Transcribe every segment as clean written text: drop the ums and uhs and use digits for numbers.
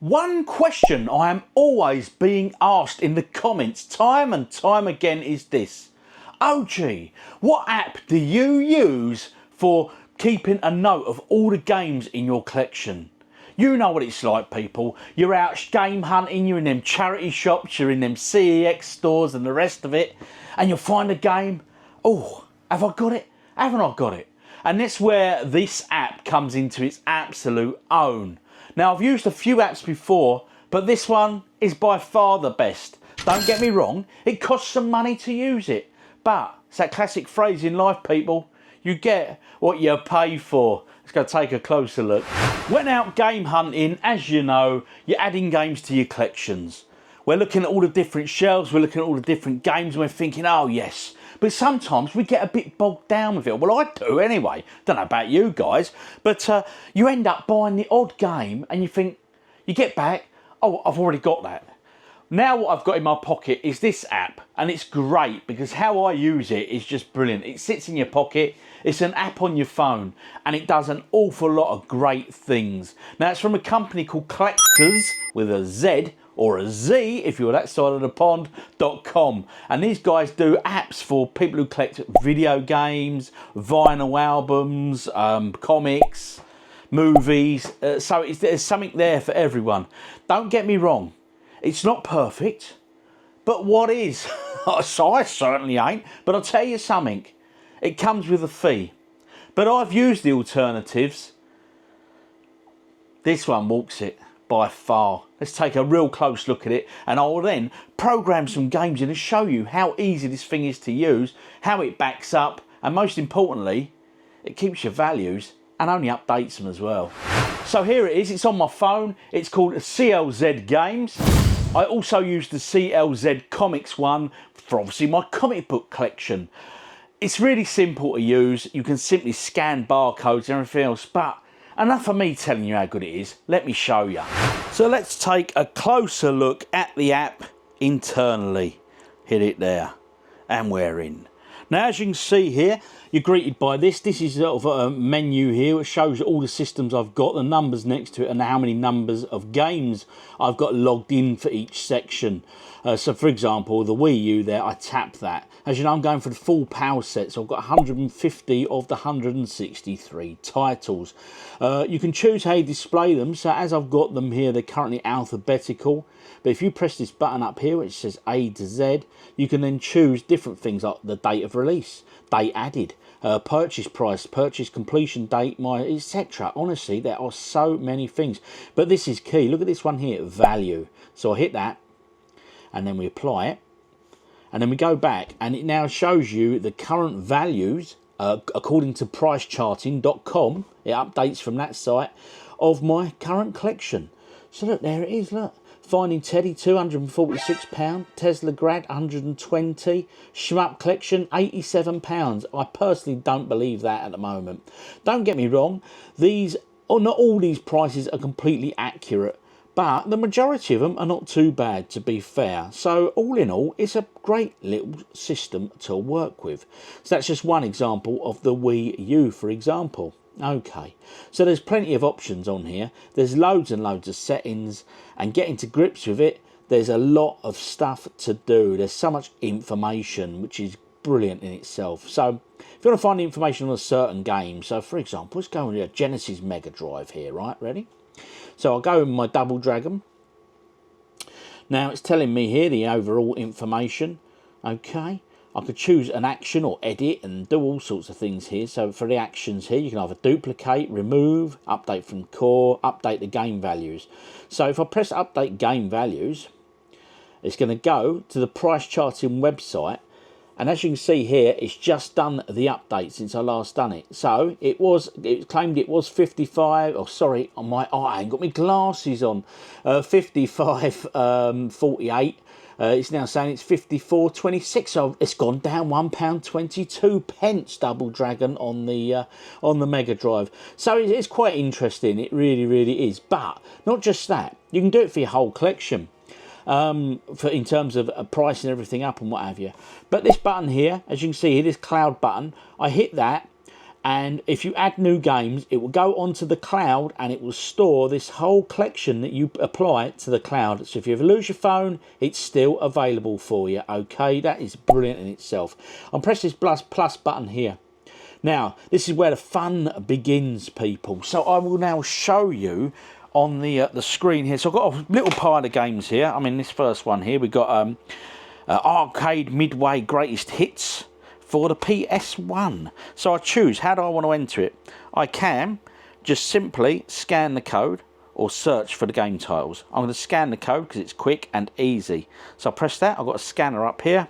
One question I am always being asked in the comments time and time again is this. OG, what app do you use for keeping a note of all the games in your collection? You know what it's like, people. You're out game hunting, you're in them charity shops, you're in them CEX stores and the rest of it, and you'll find a game. Oh, have I got it? Haven't I got it? And that's where this app comes into its absolute own. Now, I've used a few apps before, but this one is by far the best. Don't get me wrong, it costs some money to use it. But it's that classic phrase in life, people. You get what you pay for. Let's go take a closer look. When out game hunting, as you know, you're adding games to your collections. We're looking at all the different shelves, we're looking at all the different games, and we're thinking, oh yes. But sometimes we get a bit bogged down with it. Well, I do anyway. Don't know about you guys. But you end up buying the odd game and you think, you get back, oh, I've already got that. Now what I've got in my pocket is this app, and it's great because how I use it is just brilliant. It sits in your pocket, it's an app on your phone, and it does an awful lot of great things. Now it's from a company called Collectors, with a Z, or a Z if you're that side of the pond.com, and these guys do apps for people who collect video games, vinyl albums, comics, movies, so there's something there for everyone. Don't get me wrong, it's not perfect, but what is? So I certainly ain't, but I'll tell you something, it comes with a fee, but I've used the alternatives. This one walks it by far. Let's take a real close look at it, and I'll then program some games in and show you how easy this thing is to use, how it backs up, and most importantly, it keeps your values and only updates them as well. So here it is, it's on my phone, it's called CLZ Games. I also use the CLZ Comics one for obviously my comic book collection. It's really simple to use, you can simply scan barcodes and everything else, but enough of me telling you how good it is, let me show you. So let's take a closer look at the app internally. Hit it there, and we're in. Now as you can see here, you're greeted by this. This is sort of a menu here which shows all the systems I've got, the numbers next to it, and how many numbers of games I've got logged in for each section. So for example, the Wii U there, I tap that. As you know, I'm going for the full power set, so I've got 150 of the 163 titles. You can choose how you display them, so as I've got them here, they're currently alphabetical. But if you press this button up here, which says A to Z, you can then choose different things like the date of release, date added, purchase price, purchase completion date, etc. Honestly, there are so many things. But this is key. Look at this one here, value. So I hit that, and then we apply it. And then we go back, and it now shows you the current values, according to pricecharting.com, it updates from that site, of my current collection. So look, there it is, look. Finding Teddy, £246, Tesla Grad, 120, Shmup Collection, £87. I personally don't believe that at the moment. Don't get me wrong, not all these prices are completely accurate, but the majority of them are not too bad, to be fair. So all in all, it's a great little system to work with. So that's just one example of the Wii U, for example. Okay, so there's plenty of options on here. There's loads and loads of settings, and getting to grips with it, there's a lot of stuff to do. There's so much information, which is brilliant in itself. So if you want to find information on a certain game, so for example, let's go with a Genesis Mega Drive here, right? Ready? So I'll go with my Double Dragon. Now it's telling me here the overall information. Okay, I could choose an action or edit and do all sorts of things here. So for the actions here, you can either duplicate, remove, update from core, update the game values. So if I press update game values, it's going to go to the price charting website. And as you can see here, it's just done the update since I last done it. So it claimed it was 55, oh sorry, on my eye, I ain't got my glasses on, 55.48. It's now saying it's 54.26, so it's gone down £1.22 Double Dragon on the Mega Drive. So it's quite interesting, it really, really is. But not just that, you can do it for your whole collection. In terms of pricing everything up and what have you. But this button here, as you can see here, this cloud button, I hit that, and if you add new games, it will go onto the cloud and it will store this whole collection that you apply to the cloud. So if you ever lose your phone, it's still available for you. Okay, that is brilliant in itself. I'll press this plus button here. Now, this is where the fun begins, people. So I will now show you on the screen here. So I've got a little pile of games here. I mean, this first one here, we've got Arcade Midway Greatest Hits for the PS1. So I choose, how do I want to enter it? I can just simply scan the code or search for the game titles. I'm going to scan the code because it's quick and easy. So I press that. I've got a scanner up here.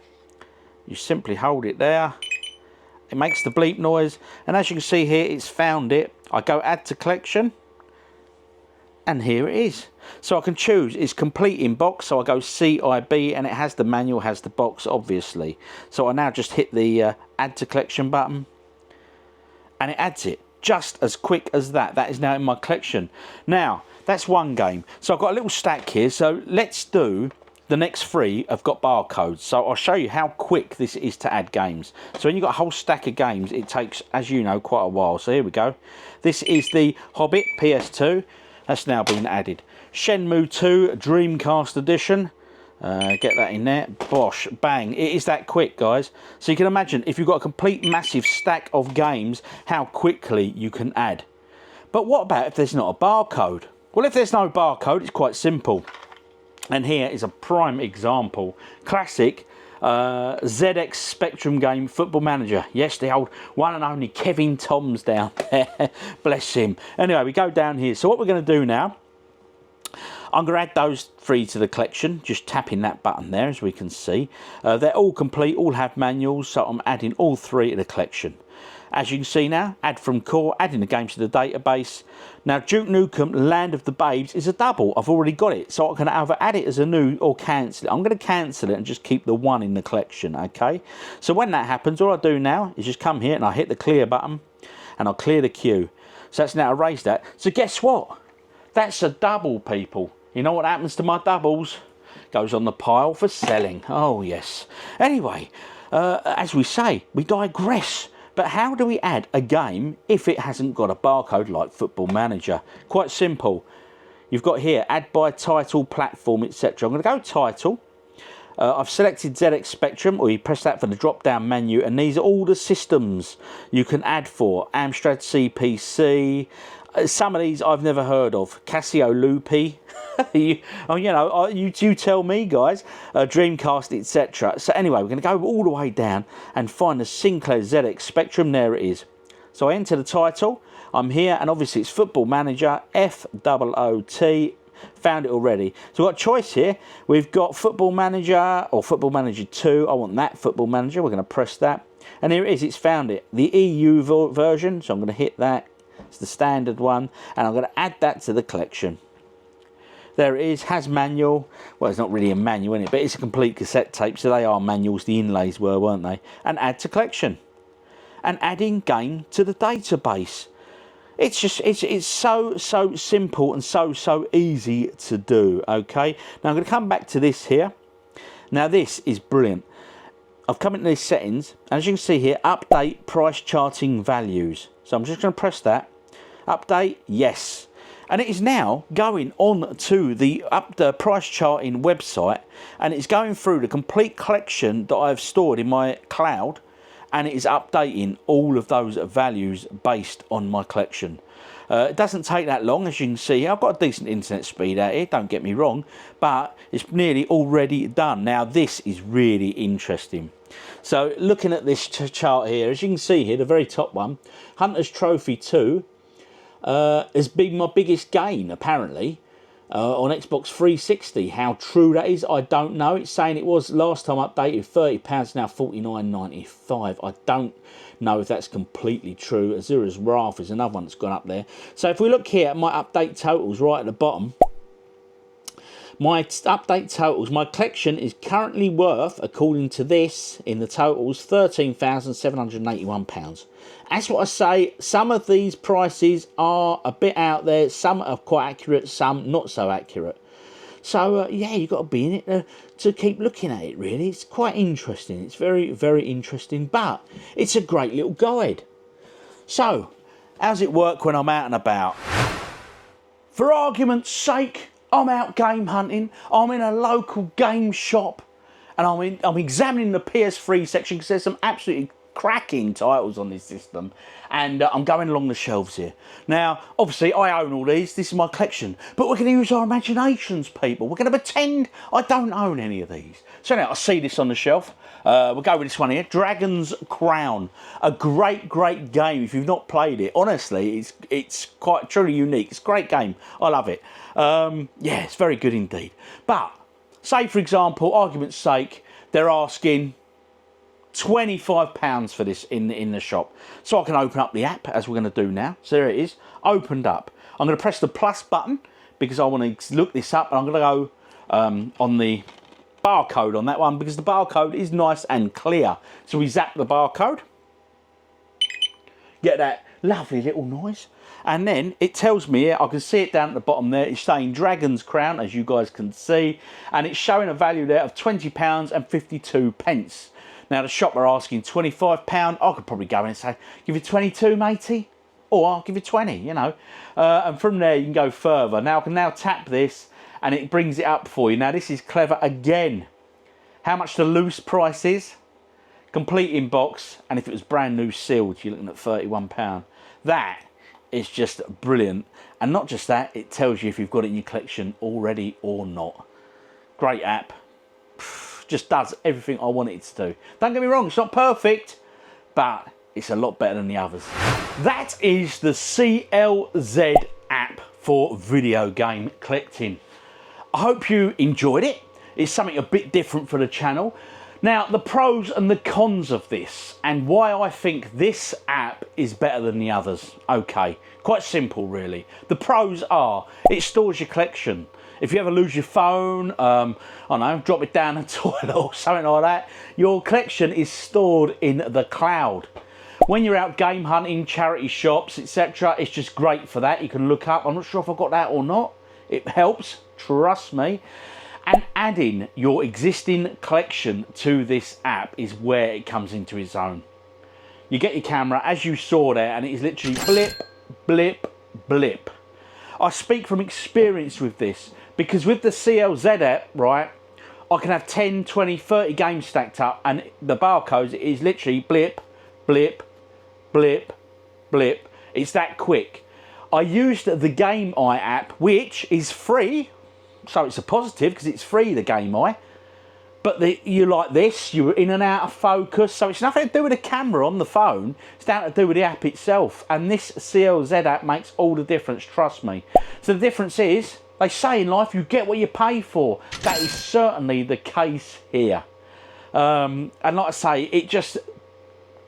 You simply hold it there. It makes the bleep noise. And as you can see here, it's found it. I go add to collection. And here it is. So I can choose, it's complete in box, so I go CIB, and it has the manual, has the box, obviously. So I now just hit the add to collection button, and it adds it just as quick as that. That is now in my collection. Now, that's one game. So I've got a little stack here, so let's do the next three. Have got barcodes, so I'll show you how quick this is to add games. So when you've got a whole stack of games, it takes, as you know, quite a while. So here we go. This is the Hobbit PS2. That's now been added. Shenmue 2 Dreamcast Edition. Get that in there. Bosh, bang. It is that quick, guys. So you can imagine, if you've got a complete massive stack of games, how quickly you can add. But what about if there's not a barcode? Well, if there's no barcode, it's quite simple. And here is a prime example. Classic ZX Spectrum game, Football Manager. Yes, the old one and only Kevin Toms down there. Bless him. Anyway, we go down here. So what we're going to do now, I'm going to add those three to the collection, just tapping that button there, as we can see. They're all complete, all have manuals, so I'm adding all three to the collection. As you can see now, add from core, adding the games to the database. Now, Duke Nukem Land of the Babes is a double. I've already got it, so I can either add it as a new or cancel it. I'm going to cancel it and just keep the one in the collection, okay? So when that happens, all I do now is just come here and I hit the clear button and I'll clear the queue. So that's now erased that. So guess what? That's a double, people. You know what happens to my doubles? Goes on the pile for selling. Oh, yes. Anyway, as we say, we digress. But how do we add a game if it hasn't got a barcode like Football Manager? Quite simple. You've got here, add by title, platform, etc. I'm going to go title. I've selected ZX Spectrum, or you press that for the drop-down menu, and these are all the systems you can add for. Amstrad CPC. Some of these I've never heard of. Casio Loopy. you tell me, guys. Dreamcast, etc. So anyway, we're going to go all the way down and find the Sinclair ZX Spectrum. There it is. So I enter the title. I'm here, and obviously it's Football Manager, FOOT. Found it already. So we've got a choice here. We've got Football Manager or Football Manager 2. I want that Football Manager. We're going to press that. And here it is. It's found it. The EU version. So I'm going to hit that. It's the standard one, and I'm going to add that to the collection. There it is, has manual. Well, it's not really a manual, is it? But it's a complete cassette tape, so they are manuals. The inlays were, weren't they? And add to collection. And adding game to the database. It's just, it's so simple and so easy to do, okay? Now, I'm going to come back to this here. Now, this is brilliant. I've come into these settings, and as you can see here, update price charting values. So I'm just going to press that. Update, yes. And it is now going on to the price charting website, and it's going through the complete collection that I've stored in my cloud, and it is updating all of those values based on my collection. It doesn't take that long, as you can see. I've got a decent internet speed out here, don't get me wrong, but it's nearly already done. Now, this is really interesting. So, looking at this chart here, as you can see here, the very top one, Hunter's Trophy 2 has been my biggest gain, apparently, on Xbox 360. How true that is, I don't know. It's saying it was last time updated £30, now $49.95. I don't know if that's completely true. Azura's Wrath is another one that's gone up there. So if we look here at my update totals right at the bottom, my update totals, my collection is currently worth, according to this, in the totals, £13,781. That's what I say. Some of these prices are a bit out there. Some are quite accurate, some not so accurate. So, yeah, you've got to be in it to keep looking at it, really. It's quite interesting. It's very, very interesting, but it's a great little guide. So, how's it work when I'm out and about? For argument's sake, I'm out game hunting, I'm in a local game shop, and I'm examining the PS3 section because there's some absolutely cracking titles on this system, and I'm going along the shelves here. Now, obviously, I own all these, this is my collection, but we're going to use our imaginations, people. We're going to pretend I don't own any of these. So now, I see this on the shelf. We'll go with this one here, Dragon's Crown. A great game if you've not played it. Honestly, it's quite truly unique. It's a great game. I love it. Yeah, it's very good indeed. But, say for example, argument's sake, they're asking £25 for this in the shop. So I can open up the app, as we're going to do now. So there it is, opened up. I'm going to press the plus button because I want to look this up, and I'm going to go on the barcode on that one because the barcode is nice and clear. So we zap the barcode, get that lovely little noise, and then it tells me here, I can see it down at the bottom there, it's saying Dragon's Crown, as you guys can see, and it's showing a value there of £20.52. Now the shop are asking £25. I could probably go in and say, give you 22, matey, or I'll give you 20, you know. And from there you can go further. Now I can now tap this and it brings it up for you. Now this is clever again. How much the loose price is? Complete in box, and if it was brand new sealed, you're looking at £31. That is just brilliant. And not just that, it tells you if you've got it in your collection already or not. Great app. Just does everything I want it to do. Don't get me wrong, it's not perfect, but it's a lot better than the others. That is the CLZ app for video game collecting. I hope you enjoyed it. It's something a bit different for the channel. Now, the pros and the cons of this, and why I think this app is better than the others. Okay, quite simple really. The pros are, it stores your collection. If you ever lose your phone, I don't know, drop it down the toilet or something like that, your collection is stored in the cloud. When you're out game hunting, charity shops, etc., it's just great for that. You can look up, I'm not sure if I've got that or not. It helps, trust me. And adding your existing collection to this app is where it comes into its own. You get your camera, as you saw there, and it is literally blip, blip, blip. I speak from experience with this, because with the CLZ app, right, I can have 10, 20, 30 games stacked up, and the barcodes is literally blip, blip, blip, blip. It's that quick. I used the Game Eye app, which is free, so it's a positive because it's free, the Game Eye. But you like this, you're in and out of focus, so it's nothing to do with the camera on the phone, it's down to do with the app itself. And this CLZ app makes all the difference, trust me. So the difference is, they say in life, you get what you pay for. That is certainly the case here. And like I say, it just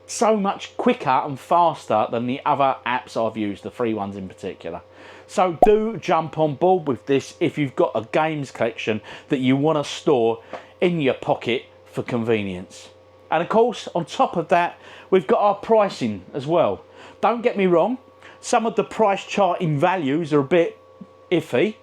so much quicker and faster than the other apps I've used, the free ones in particular. So do jump on board with this if you've got a games collection that you want to store in your pocket for convenience. And of course, on top of that, we've got our pricing as well. Don't get me wrong, some of the price charting values are a bit iffy,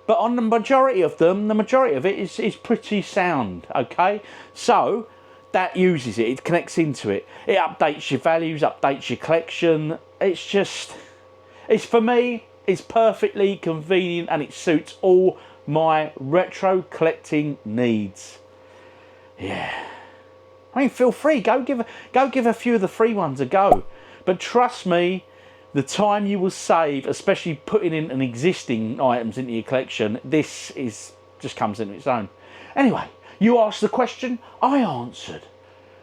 but on the majority of them, the majority of it is pretty sound, okay? So that uses it, it connects into it. It updates your values, updates your collection. It's just, it's for me, it's perfectly convenient and it suits all my retro collecting needs. Yeah. I mean, feel free, go give a few of the free ones a go. But trust me, the time you will save, especially putting in an existing items into your collection, this is just comes into its own. Anyway, you asked the question, I answered.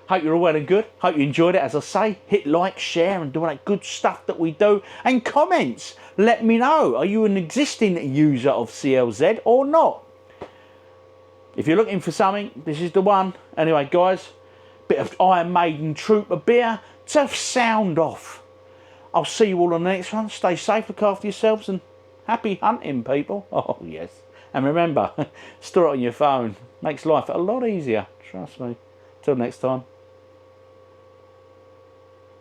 Hope you're all well and good. Hope you enjoyed it. As I say, hit like, share, and do all that good stuff that we do. And comments. Let me know. Are you an existing user of CLZ or not? If you're looking for something, this is the one. Anyway, guys, bit of Iron Maiden Trooper beer to sound off. I'll see you all on the next one. Stay safe, look after yourselves, and happy hunting, people. Oh, yes. And remember, store it on your phone. Makes life a lot easier. Trust me. Till next time.